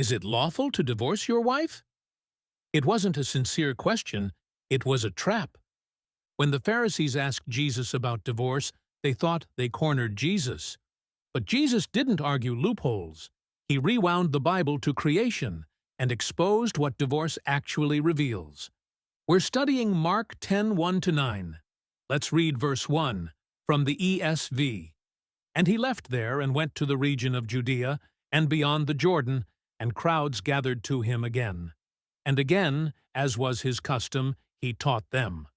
Is it lawful to divorce your wife? It wasn't a sincere question, it was a trap. When the Pharisees asked Jesus about divorce, they thought they cornered Jesus. But Jesus didn't argue loopholes. He rewound the Bible to creation and exposed what divorce actually reveals. We're studying Mark 10:1-9. Let's read verse 1 from the ESV. And he left there and went to the region of Judea and beyond the Jordan, and crowds gathered to him again. And again, as was his custom, he taught them.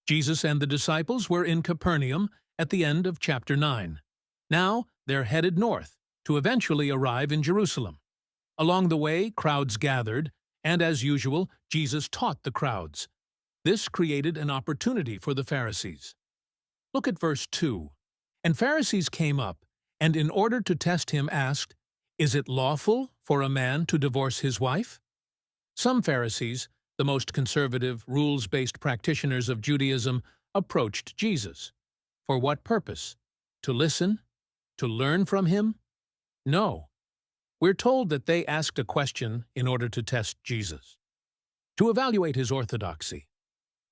Jesus and the disciples were in Capernaum at the end of chapter 9. Now they're headed north to eventually arrive in Jerusalem. Along the way, crowds gathered, and as usual, Jesus taught the crowds. This created an opportunity for the Pharisees. Look at verse 2. And Pharisees came up, and in order to test him asked, "Is it lawful for a man to divorce his wife?" Some Pharisees, the most conservative, rules-based practitioners of Judaism, approached Jesus. For what purpose? To listen? To learn from him? No. We're told that they asked a question in order to test Jesus, to evaluate his orthodoxy,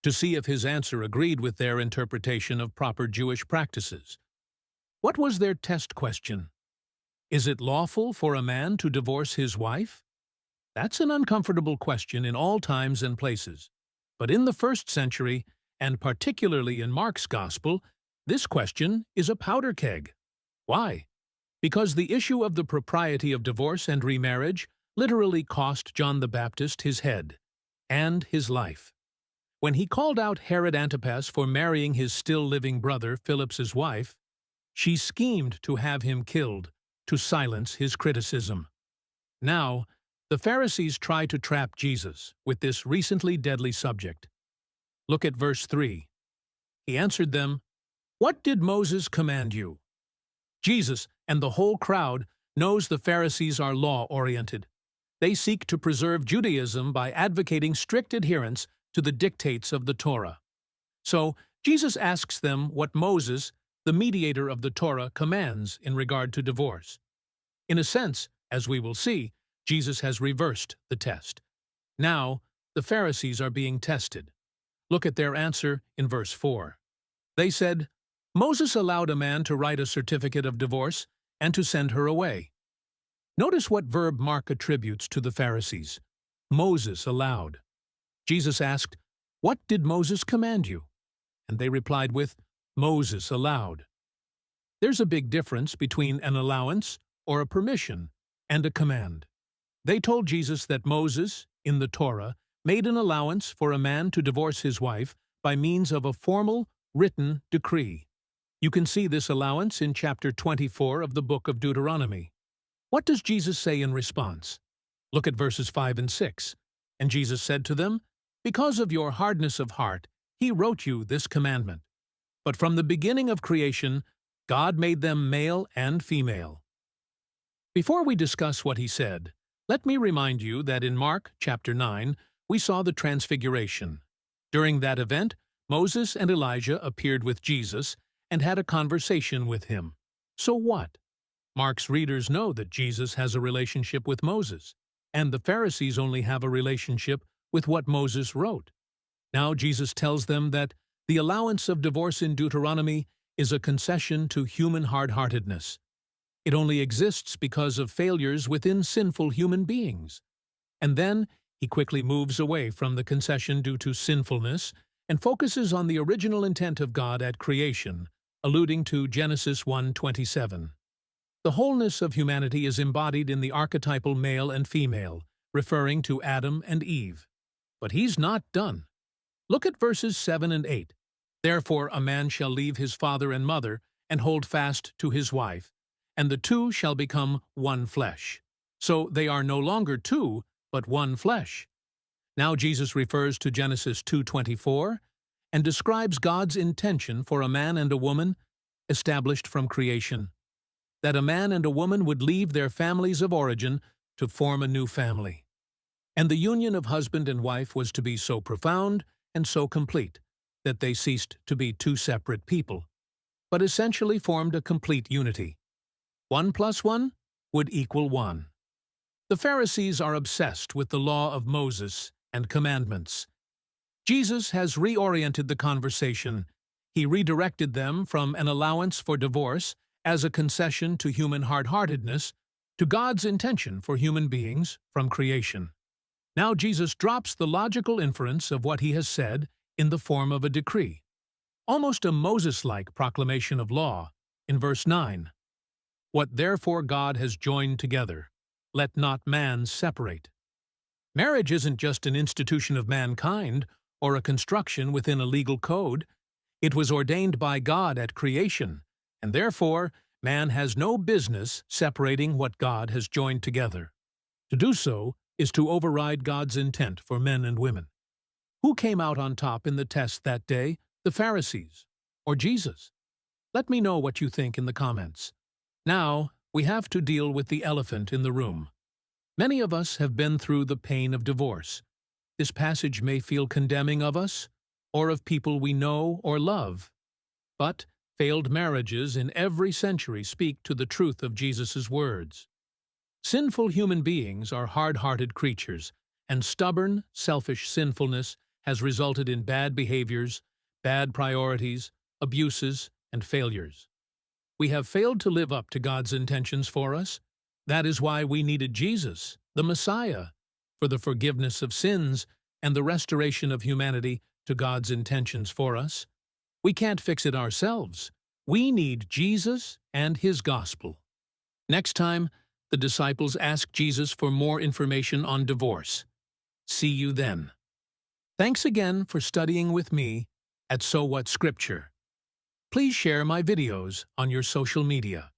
to see if his answer agreed with their interpretation of proper Jewish practices. What was their test question? Is it lawful for a man to divorce his wife? That's an uncomfortable question in all times and places. But in the first century, and particularly in Mark's Gospel, this question is a powder keg. Why? Because the issue of the propriety of divorce and remarriage literally cost John the Baptist his head and his life. When he called out Herod Antipas for marrying his still-living brother Philip's wife, she schemed to have him killed to silence his criticism. Now, the Pharisees try to trap Jesus with this recently deadly subject. Look at verse 3. He answered them, "What did Moses command you?" Jesus and the whole crowd knows the Pharisees are law-oriented. They seek to preserve Judaism by advocating strict adherence to the dictates of the Torah. So, Jesus asks them what Moses, the mediator of the Torah, commands in regard to divorce. In a sense, as we will see, Jesus has reversed the test. Now, the Pharisees are being tested. Look at their answer in verse 4. They said, "Moses allowed a man to write a certificate of divorce and to send her away." Notice what verb Mark attributes to the Pharisees. Moses allowed. Jesus asked, "What did Moses command you?" And they replied with, "Moses allowed." There's a big difference between an allowance, or a permission, and a command. They told Jesus that Moses, in the Torah, made an allowance for a man to divorce his wife by means of a formal, written decree. You can see this allowance in chapter 24 of the book of Deuteronomy. What does Jesus say in response? Look at verses 5 and 6. And Jesus said to them, "Because of your hardness of heart, he wrote you this commandment. But from the beginning of creation, God made them male and female." Before we discuss what he said, let me remind you that in Mark chapter 9, we saw the Transfiguration. During that event, Moses and Elijah appeared with Jesus and had a conversation with him. So what? Mark's readers know that Jesus has a relationship with Moses, and the Pharisees only have a relationship with what Moses wrote. Now Jesus tells them that the allowance of divorce in Deuteronomy is a concession to human hard-heartedness. It only exists because of failures within sinful human beings. And then he quickly moves away from the concession due to sinfulness and focuses on the original intent of God at creation, alluding to Genesis 1:27. The wholeness of humanity is embodied in the archetypal male and female, referring to Adam and Eve. But he's not done. Look at verses 7 and 8. "Therefore a man shall leave his father and mother, and hold fast to his wife, and the two shall become one flesh. So they are no longer two, but one flesh." Now Jesus refers to Genesis 2:24 and describes God's intention for a man and a woman established from creation, that a man and a woman would leave their families of origin to form a new family. And the union of husband and wife was to be so profound and so complete that they ceased to be two separate people, but essentially formed a complete unity. 1 + 1 would equal 1. The Pharisees are obsessed with the law of Moses and commandments. Jesus has reoriented the conversation. He redirected them from an allowance for divorce as a concession to human hard-heartedness to God's intention for human beings from creation. Now Jesus drops the logical inference of what he has said in the form of a decree, almost a Moses-like proclamation of law, in verse 9. What therefore God has joined together, let not man separate. Marriage isn't just an institution of mankind or a construction within a legal code. It was ordained by God at creation, and therefore man has no business separating what God has joined together. To do so is to override God's intent for men and women. Who came out on top in the test that day, the Pharisees or Jesus? Let me know what you think in the comments. Now, we have to deal with the elephant in the room. Many of us have been through the pain of divorce. This passage may feel condemning of us, or of people we know or love. But failed marriages in every century speak to the truth of Jesus' words. Sinful human beings are hard-hearted creatures, and stubborn, selfish sinfulness has resulted in bad behaviors, bad priorities, abuses, and failures. We have failed to live up to God's intentions for us. That is why we needed Jesus, the Messiah, for the forgiveness of sins and the restoration of humanity to God's intentions for us. We can't fix it ourselves. We need Jesus and His gospel. Next time, the disciples ask Jesus for more information on divorce. See you then. Thanks again for studying with me at So What Scripture. Please share my videos on your social media.